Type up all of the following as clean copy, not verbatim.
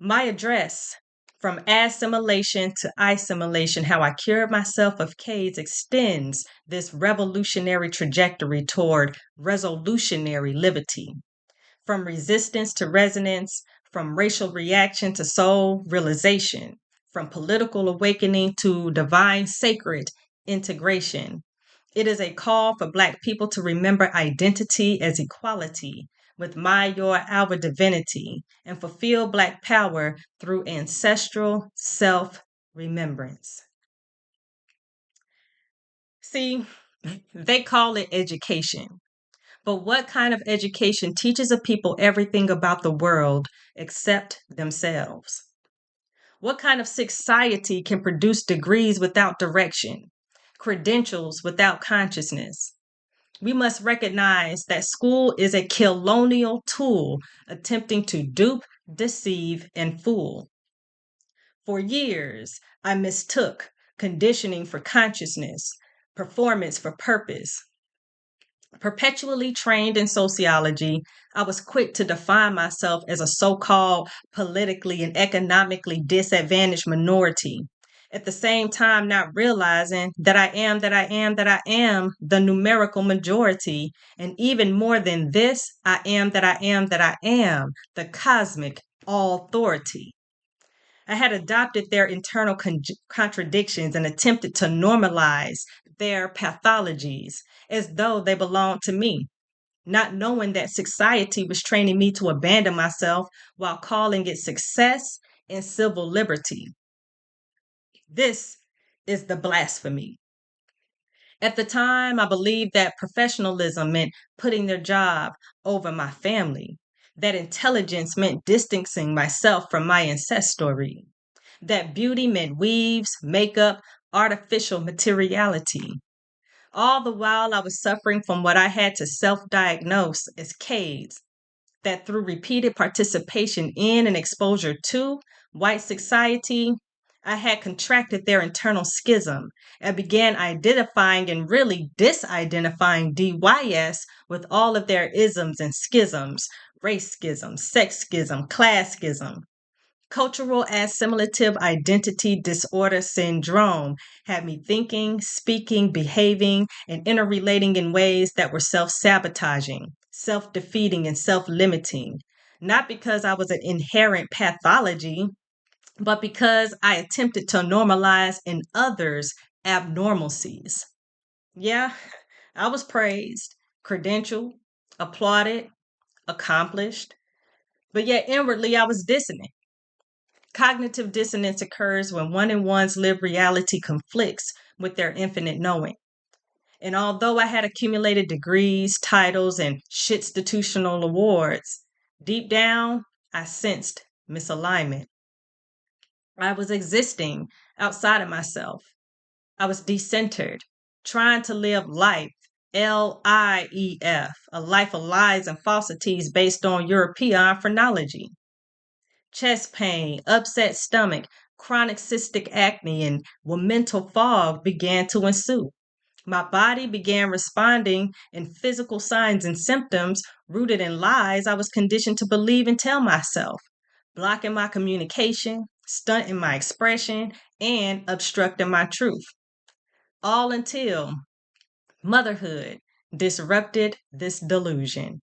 My address, from ASSimilation to I-similation, how I cured myself of CAIDS, extends this revolutionary trajectory toward resolutionary livity. From resistance to resonance, from racial reaction to soul realization, from political awakening to divine sacred integration. It is a call for Black people to remember identity as equality with myour, our divinity, and fulfill Black power through ancestral self-remembrance. See, they call it education. But what kind of education teaches a people everything about the world except themselves? What kind of society can produce degrees without direction, credentials without consciousness? We must recognize that school is a colonial tool attempting to dupe, deceive, and fool. For years, I mistook conditioning for consciousness, performance for purpose. Perpetually trained in sociology, I was quick to define myself as a so-called politically and economically disadvantaged minority. At the same time, not realizing that I am the numerical majority. And even more than this, I am the cosmic authority. I had adopted their internal contradictions and attempted to normalize their pathologies as though they belonged to me, not knowing that society was training me to abandon myself while calling it success and civil liberty. This is the blasphemy. At the time, I believed that professionalism meant putting their job over my family, that intelligence meant distancing myself from my ancestry, that beauty meant weaves, makeup, artificial materiality. All the while I was suffering from what I had to self-diagnose as CAIDS, that through repeated participation in and exposure to white society, I had contracted their internal schism and began identifying and really disidentifying DYS with all of their isms and schisms, race schism, sex schism, class schism. Cultural assimilative identity disorder syndrome had me thinking, speaking, behaving, and interrelating in ways that were self-sabotaging, self-defeating, and self-limiting. Not because I was an inherent pathology, but because I attempted to normalize in others abnormalcies. Yeah, I was praised, credentialed, applauded, accomplished, but yet inwardly I was dissonant. Cognitive dissonance occurs when one and one's lived reality conflicts with their infinite knowing. And although I had accumulated degrees, titles, and shitstitutional awards, deep down, I sensed misalignment. I was existing outside of myself. I was decentered, trying to live life, LIEF, a life of lies and falsities based on European phrenology. Chest pain, upset stomach, chronic cystic acne, and mental fog began to ensue. My body began responding in physical signs and symptoms rooted in lies I was conditioned to believe and tell myself, blocking my communication, stunting my expression, and obstructing my truth. All until motherhood disrupted this delusion.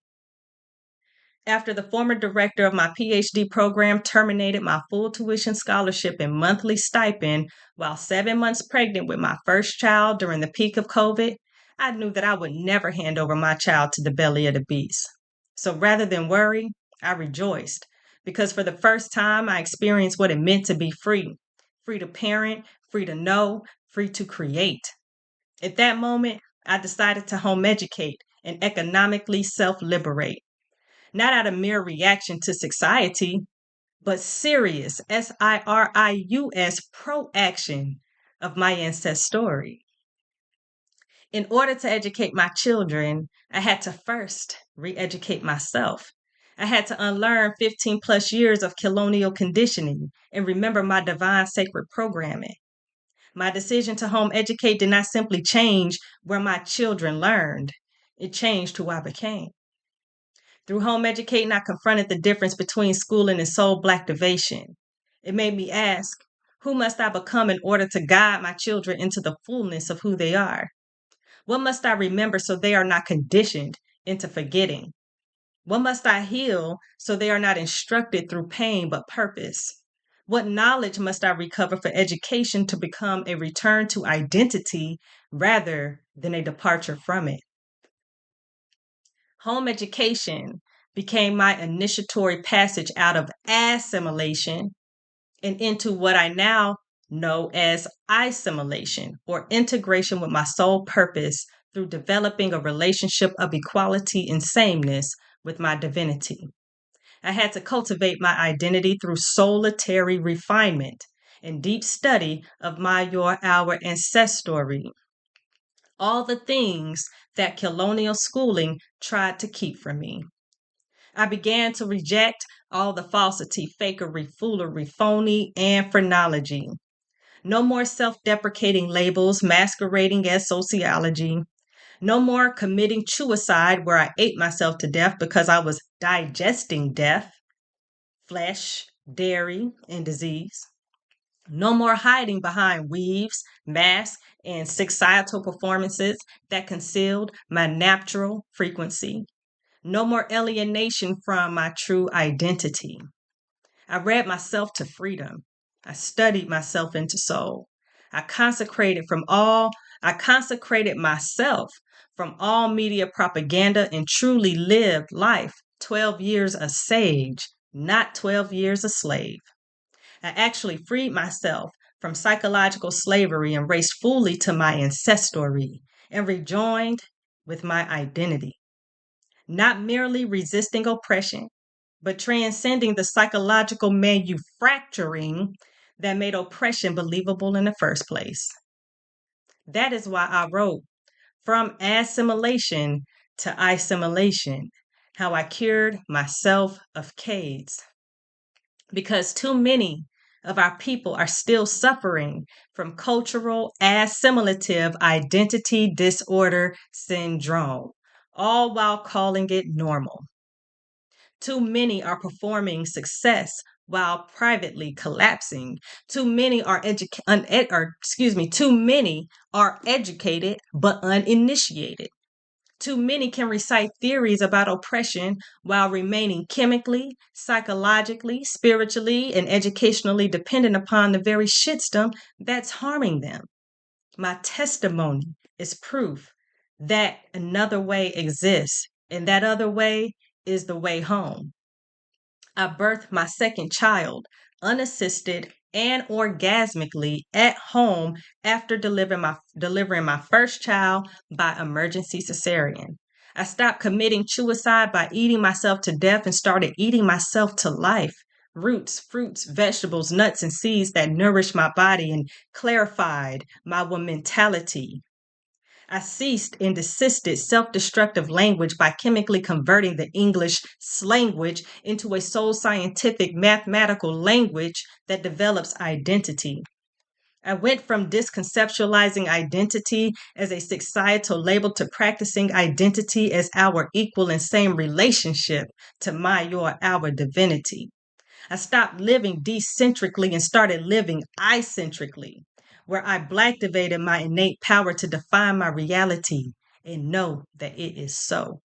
After the former director of my PhD program terminated my full tuition scholarship and monthly stipend while 7 months pregnant with my first child during the peak of COVID, I knew that I would never hand over my child to the belly of the beast. So rather than worry, I rejoiced because for the first time I experienced what it meant to be free. Free to parent, free to know, free to create. At that moment, I decided to home educate and economically self-liberate. Not out of mere reaction to society, but serious, SIRIUS, pro-action of my ancestry. In order to educate my children, I had to first re-educate myself. I had to unlearn 15 plus years of colonial conditioning and remember my divine sacred programming. My decision to home educate did not simply change where my children learned. It changed who I became. Through home educating, I confronted the difference between schooling and soul Blacktivation. It made me ask, who must I become in order to guide my children into the fullness of who they are? What must I remember so they are not conditioned into forgetting? What must I heal so they are not instructed through pain but purpose? What knowledge must I recover for education to become a return to identity rather than a departure from it? Home education became my initiatory passage out of assimilation and into what I now know as I-similation, or integration with my soul purpose through developing a relationship of equality and sameness with my divinity. I had to cultivate my identity through solitary refinement and deep study of myour, our ancestry, all the things that colonial schooling tried to keep from me. I began to reject all the falsity, fakery, foolery, phony, and phrenology. No more self deprecating labels masquerading as sociology. No more committing suicide where I ate myself to death because I was digesting death, flesh, dairy, and disease. No more hiding behind weaves, masks, and societal performances that concealed my natural frequency. No more alienation from my true identity. I read myself to freedom. I studied myself into soul. I consecrated myself from all media propaganda and truly lived life 12 years a sage, not 12 years a slave. I actually freed myself from psychological slavery and raced fully to my ancestry and rejoined with my identity. Not merely resisting oppression, but transcending the psychological manufacturing that made oppression believable in the first place. That is why I wrote From Assimilation to I-similation, how I cured myself of CAIDS. Because too many of our people are still suffering from cultural assimilative identity disorder syndrome, all while calling it normal. Too many are performing success while privately collapsing. Too many are too many are educated but uninitiated. Too many can recite theories about oppression while remaining chemically, psychologically, spiritually, and educationally dependent upon the very shitstorm that's harming them. My testimony is proof that another way exists, and that other way is the way home. I birthed my second child unassisted and orgasmically at home after delivering my first child by emergency cesarean. I stopped committing suicide by eating myself to death and started eating myself to life. Roots, fruits, vegetables, nuts, and seeds that nourished my body and clarified my mentality. I ceased and desisted self-destructive language by chemically converting the English slanguage into a soul scientific mathematical language that develops identity. I went from disconceptualizing identity as a societal label to practicing identity as our equal and same relationship to myour, our divinity. I stopped living decentrically and started living I-centrically, where I blacktivated my innate power to define my reality and know that it is so.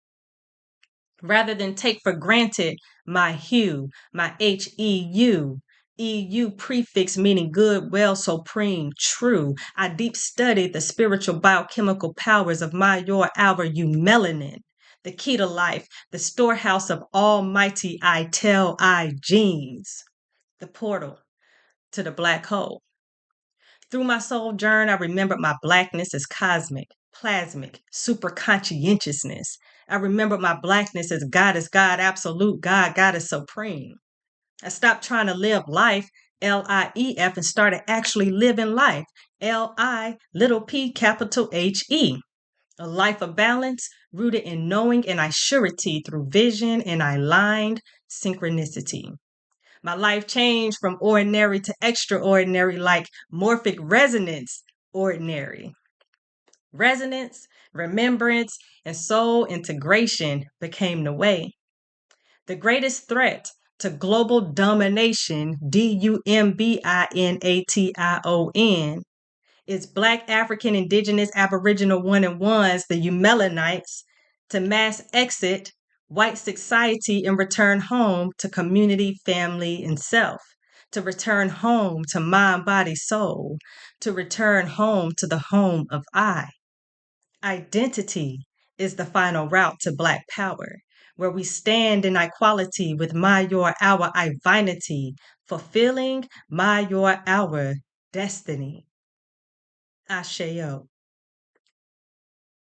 Rather than take for granted my hue, my HEU, EU prefix meaning good, well, supreme, true, I deep studied the spiritual biochemical powers of myour, our melanin, the key to life, the storehouse of almighty I genes, the portal to the black hole. Through my soul journey, I remembered my blackness as cosmic, plasmic, supraconscientiousness. I remembered my blackness as God is God, absolute God, God is supreme. I stopped trying to live life, LIEF, and started actually living life, LI, little p, capital HE. A life of balance rooted in knowing and I surety through vision and I aligned synchronicity. My life changed from ordinary to extraordinary, like morphic resonance, ordinary. Resonance, remembrance, and soul integration became the way. The greatest threat to global domination, DUMBINATION, is Black, African, Indigenous, Aboriginal one and ones, the Umelanites, to mass exit white society and return home to community, family, and self, to return home to mind, body, soul, to return home to the home of I. Identity is the final route to Black power, where we stand in equality with myour, our divinity, fulfilling myour, our destiny. Asheo.